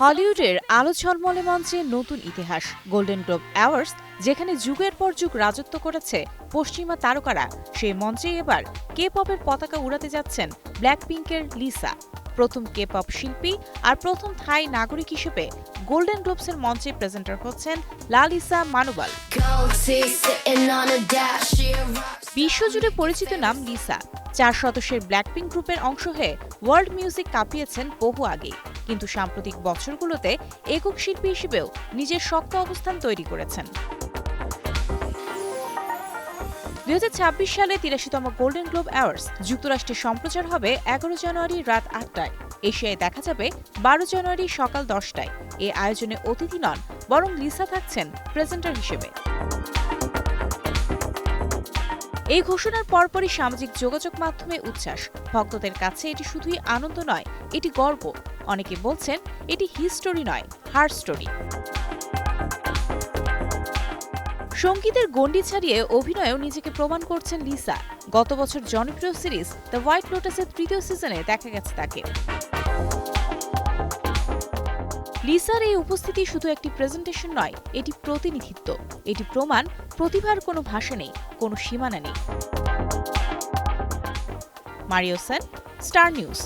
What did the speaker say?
হলিউডের আলো ঝলমলে মঞ্চে নতুন ইতিহাস গোল্ডেন গ্লোব অ্যাওয়ার্ডস, যেখানে যুগের পর যুগ রাজত্ব করেছে পশ্চিমা তারকারা, সেই মঞ্চে এবার কে পপের পতাকা উড়াতে যাচ্ছেন ব্ল্যাকপিঙ্কের লিসা। প্রথম কে পপ শিল্পী আর প্রথম থাই নাগরিক হিসেবে গোল্ডেন গ্লোবসের মঞ্চে প্রেজেন্টার হচ্ছেন লালিসা মানুবাল। বিশ্বজুড়ে পরিচিত নাম লিসা। 4 সদস্যের ব্ল্যাকপিঙ্ক গ্রুপের অংশ হয়ে ওয়ার্ল্ড মিউজিক কাঁপিয়েছেন বহু আগে, কিন্তু সাম্প্রতিক বছরগুলোতে একক শিল্পী হিসেবেও নিজের শক্ত অবস্থান তৈরি করেছেন। 2026 সালে 83তম গোল্ডেন গ্লোব অ্যাওয়ার্ডস যুক্তরাষ্ট্রে সম্প্রচার হবে 11 জানুয়ারি রাত 8টায়। এশিয়ায় দেখা যাবে 12 জানুয়ারি সকাল 10টায়। এ আয়োজনে অতিথি নন, বরং লিসা থাকছেন প্রেজেন্টার হিসেবে। এই ঘোষণার পরপরই সামাজিক যোগাযোগ মাধ্যমে উচ্ছ্বাস। ভক্তদের কাছে এটি শুধুই আনন্দ নয়, এটি গর্ব। অনেকে বলছেন এটি হিস্টোরি নয়, হার্ট স্টোরি। সঙ্গীতের গণ্ডি ছাড়িয়ে অভিনয়েও নিজেকে প্রমাণ করছেন লিসা। গত বছর জনপ্রিয় সিরিজ দ্য হোয়াইট লোটাসের 3য় সিজনে দেখা গেছে তাকে। লিসার এই উপস্থিতি শুধু একটি প্রেজেন্টেশন নয়, এটি প্রতিনিধিত্ব। এটি প্রমাণ প্রতিভার কোনো ভাষা নেই, কোনো সীমানা নেই। Mario Sen, star news.